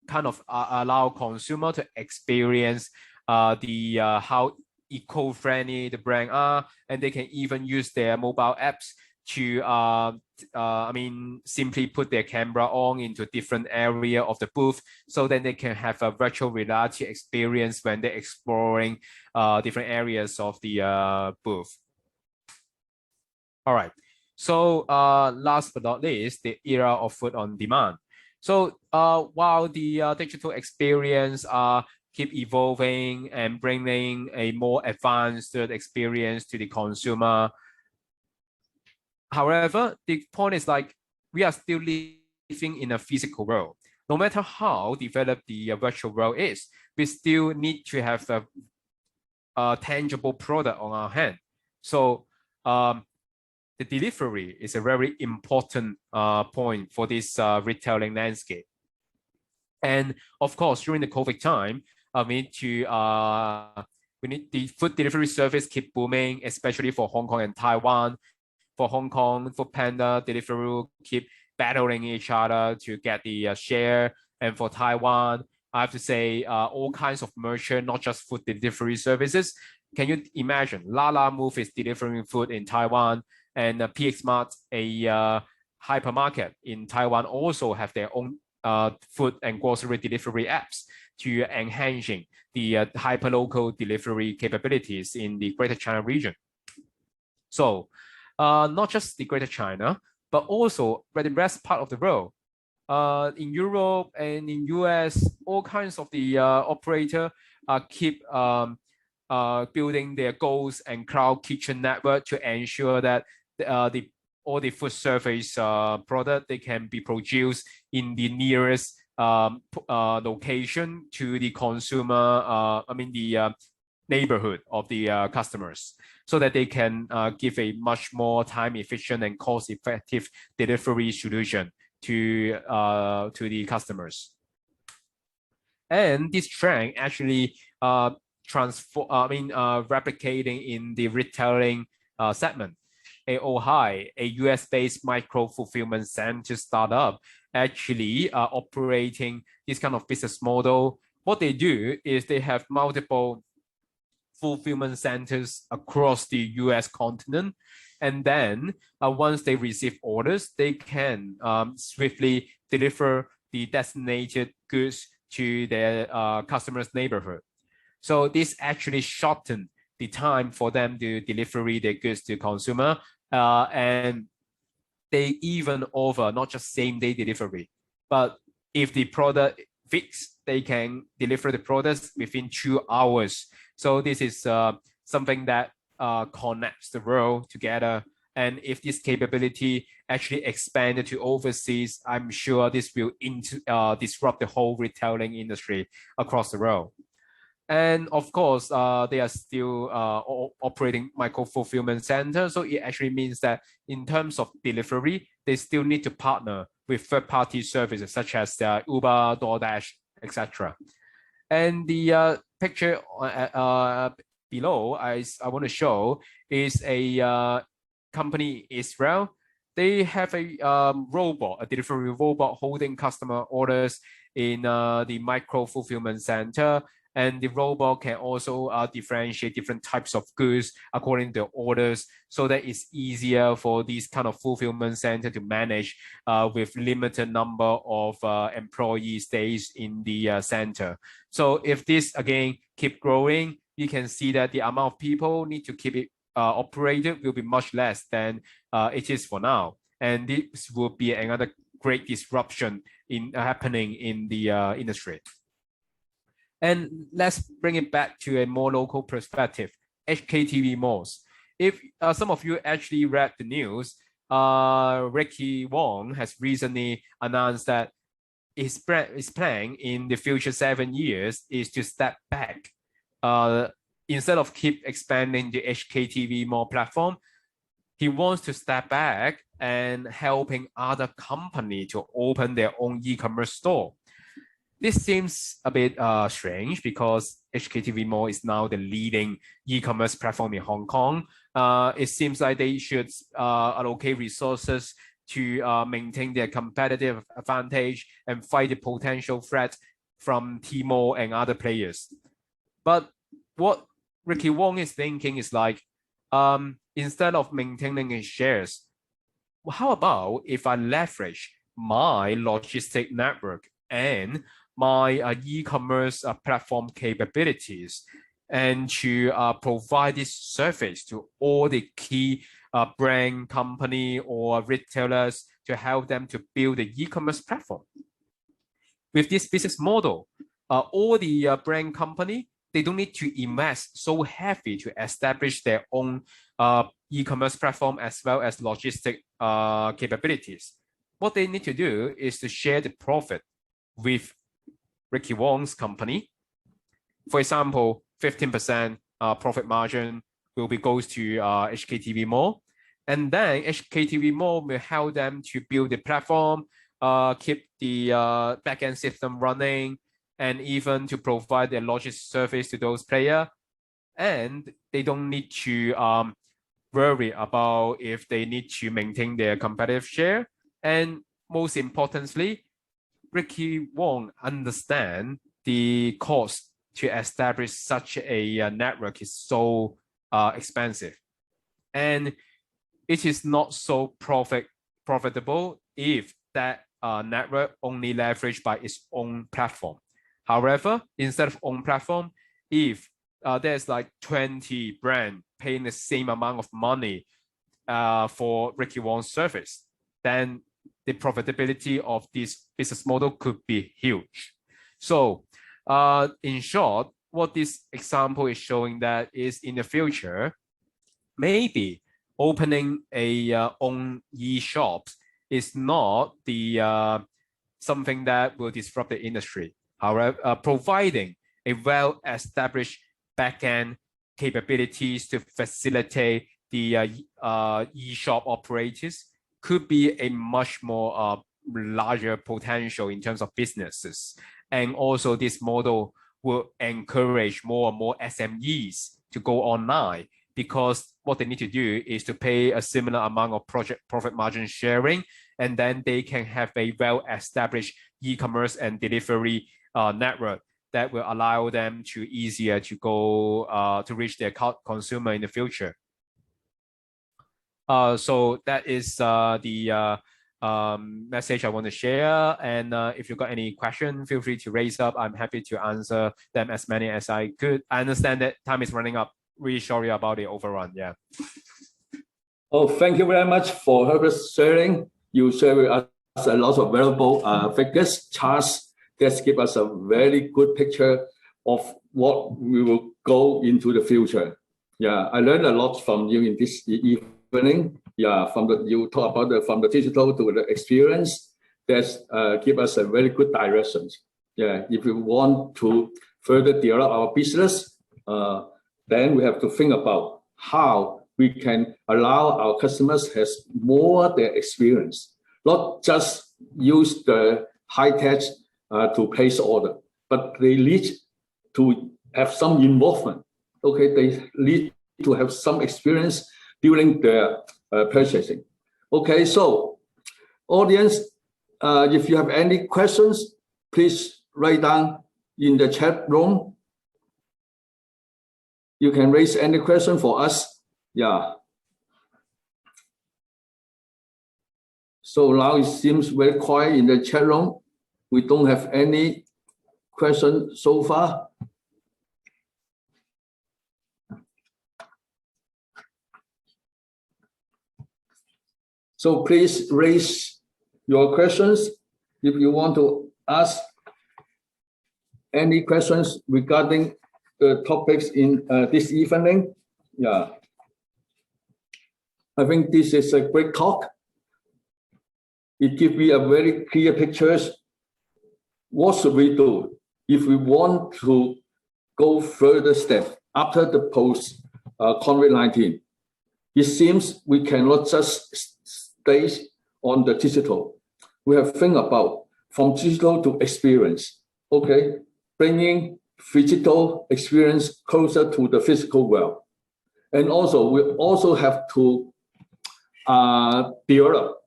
kind of allow consumer to experience how eco-friendly the brand are, and they can even use their mobile apps to simply put their camera on into different area of the booth, so then they can have a virtual reality experience when they're exploring different areas of the booth. All right. So last but not least, the era of food on demand. So while the digital experience keep evolving and bringing a more advanced experience to the consumer, however, the point is like we are still living in a physical world. No matter how developed the virtual world is, we still need to have a tangible product on our hand. So the delivery is a very important point for this retailing landscape. And of course, during the COVID time, we need the food delivery service keep booming, especially for Hong Kong and Taiwan. For Hong Kong, Foodpanda, Deliveroo keep battling each other to get the share. And for Taiwan, I have to say all kinds of merchant, not just food delivery services. Can you imagine? Lala Move is delivering food in Taiwan, and PX Mart, a hypermarket in Taiwan, also have their own food and grocery delivery apps to enhancing the hyperlocal delivery capabilities in the Greater China region. So not just the Greater China, but also the rest part of the world. In Europe and in US, all kinds of the operator keep building their ghost and cloud kitchen network to ensure that all the food service product they can be produced in the nearest location to the consumer. The neighborhood of the customers, so that they can give a much more time efficient and cost effective delivery solution to the customers. And this trend actually replicating in the retailing segment. AOHI, a US-based micro fulfillment center startup, actually operating this kind of business model. What they do is they have multiple fulfillment centers across the US continent. And then once they receive orders, they can swiftly deliver the designated goods to their customers' neighborhood. So this actually shortened the time for them to deliver their goods to consumer. And they even offer not just same-day delivery, but if the product fits, they can deliver the products within 2 hours. So this is something that connects the world together. And if this capability actually expanded to overseas, I'm sure this will disrupt the whole retailing industry across the world. And of course, they are still operating micro fulfillment centers. So it actually means that in terms of delivery, they still need to partner with third-party services such as Uber, DoorDash, etc. And the picture below I want to show is a company in Israel. They have a robot, a delivery robot holding customer orders in the micro fulfillment center. And the robot can also differentiate different types of goods according to orders, so that it's easier for these kind of fulfillment center to manage with limited number of employee stays in the center. So if this again keep growing, you can see that the amount of people need to keep it operated will be much less than it is for now. And this will be another great disruption happening in the industry. And let's bring it back to a more local perspective, HKTV malls. If some of you actually read the news, Ricky Wong has recently announced that his plan in the future 7 years is to step back. Instead of keep expanding the HKTV mall platform, he wants to step back and helping other companies to open their own e-commerce store. This seems a bit strange because HKTV Mall is now the leading e-commerce platform in Hong Kong. It seems like they should allocate resources to maintain their competitive advantage and fight the potential threat from Tmore and other players. But what Ricky Wong is thinking is like, instead of maintaining his shares, how about if I leverage my logistic network and my e-commerce platform capabilities and to provide this service to all the key brand company or retailers to help them to build the e-commerce platform. With this business model, all the brand company, they don't need to invest so heavy to establish their own e-commerce platform as well as logistic capabilities. What they need to do is to share the profit with Ricky Wong's company. For example, 15% profit margin will be goes to HKTV Mall, and then HKTV Mall will help them to build the platform, keep the backend system running, and even to provide the logistics service to those players. And they don't need to worry about if they need to maintain their competitive share. And most importantly, Ricky Wong understand the cost to establish such a network is so expensive, and it is not so profitable if that network only leveraged by its own platform. However, instead of own platform, if there's like 20 brands paying the same amount of money for Ricky Wong's service, then the profitability of this business model could be huge. So in short, what this example is showing that is in the future, maybe opening a own e-shops is not the something that will disrupt the industry. However, providing a well-established backend capabilities to facilitate the e-shop operators could be a much more larger potential in terms of businesses. And also this model will encourage more and more SMEs to go online, because what they need to do is to pay a similar amount of profit margin sharing, and then they can have a well-established e-commerce and delivery network that will allow them to easier to go to reach their consumer in the future. So that is the message I want to share. And if you've got any question, feel free to raise up. I'm happy to answer them as many as I could. I understand that time is running up. Really sorry about the overrun. Yeah. Oh, thank you very much for sharing. You share with us a lot of valuable figures, charts that give us a very good picture of what we will go into the future. Yeah, I learned a lot from you in this evening. Yeah, you talk about from the digital to the experience. That give us a very good direction. Yeah, if we want to further develop our business, then we have to think about how we can allow our customers has more their experience, not just use the high tech to place order, but they need to have some involvement. Okay, they need to have some experience during their purchasing. Okay, so audience, if you have any questions, please write down in the chat room. You can raise any question for us. Yeah. So now it seems very quiet in the chat room. We don't have any question so far. So please raise your questions if you want to ask any questions regarding the topics in this evening? Yeah. I think this is a great talk. It gives me a very clear picture. What should we do if we want to go further step after the post COVID-19? It seems we cannot just stay on the digital. We have to think about from digital to experience. Okay, bringing digital experience closer to the physical world, and also we also have to develop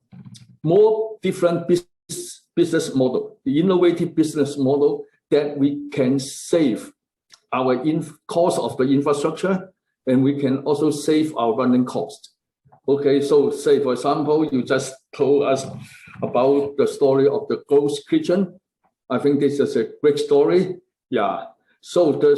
more different business model, the innovative business model that we can save our cost of the infrastructure, and we can also save our running cost. Okay, so say for example, you just told us about the story of the ghost kitchen. I think this is a great story. Yeah. So the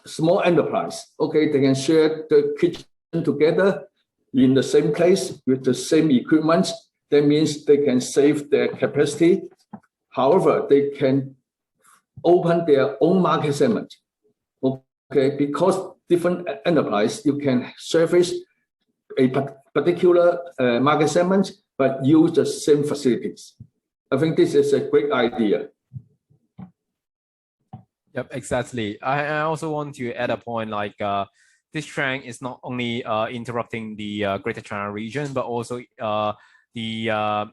small enterprise, okay, they can share the kitchen together in the same place with the same equipment. That means they can save their capacity. However, they can open their own market segment. Okay, because different enterprise, you can service a particular market segment, but use the same facilities. I think this is a great idea. Yep, exactly. I also want to add a point like this trend is not only interrupting the Greater China region, but also the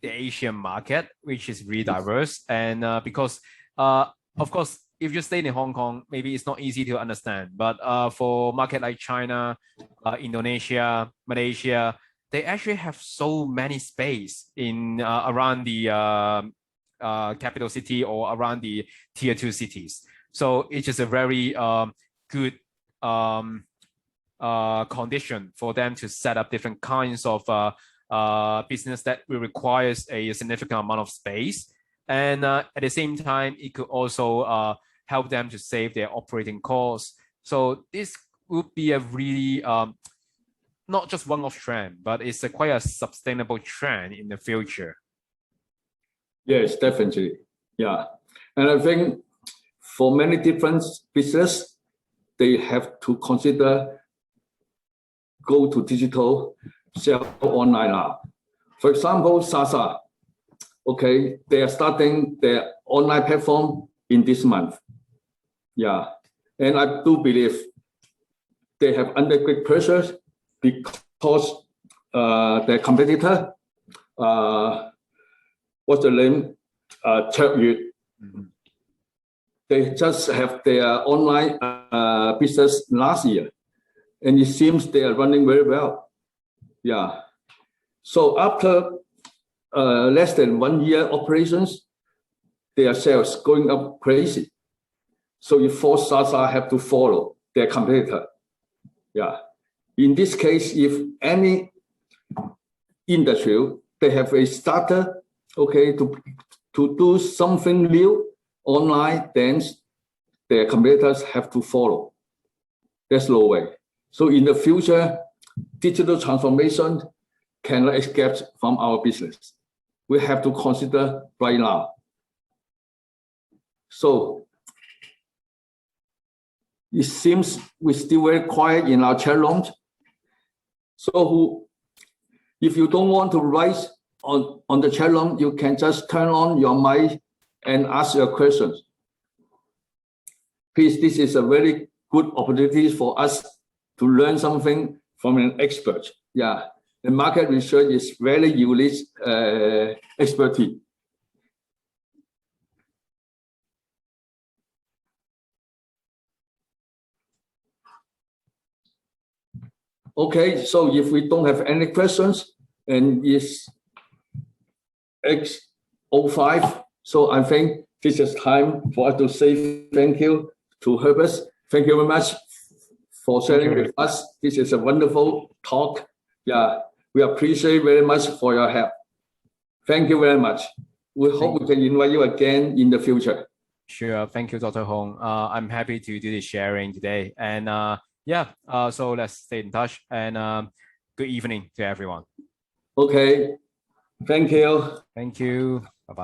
Asian market, which is really diverse. And because of course, if you stay in Hong Kong, maybe it's not easy to understand. But for market like China, Indonesia, Malaysia, they actually have so many space in around the capital city or around the tier 2 cities. So it's just a very good condition for them to set up different kinds of business that will require a significant amount of space. And at the same time, it could also help them to save their operating costs. So this would be a really not just one-off trend, but it's quite a sustainable trend in the future. Yes, definitely. Yeah. And I think for many different business, they have to consider go to digital, sell online now. For example, Sasa, okay, they are starting their online platform in this month. Yeah. And I do believe they have under great pressure because their competitor, what's the name? They just have their online business last year, and it seems they are running very well. Yeah. So after less than 1 year operations, their sales going up crazy. So it forced Sasa have to follow their competitor. Yeah. In this case, if any industry, they have a starter, okay, to do something new online, then their competitors have to follow. There's no way. So in the future, digital transformation cannot escape from our business. We have to consider right now. So it seems we're still very quiet in our chat room. So if you don't want to write on the chat room, you can just turn on your mic and ask your questions. Please, this is a very good opportunity for us to learn something from an expert. Yeah, the market research is very unique expertise. Okay, so if we don't have any questions, and it's X05, so I think this is time for us to say thank you to Herbert. Thank you very much for sharing with us. This is a wonderful talk. Yeah, we appreciate very much for your help. Thank you very much. We hope we can invite you again in the future. Sure. Thank you, Dr. Hong. I'm happy to do this sharing today. And yeah, so let's stay in touch, and good evening to everyone. Okay. Thank you. Thank you.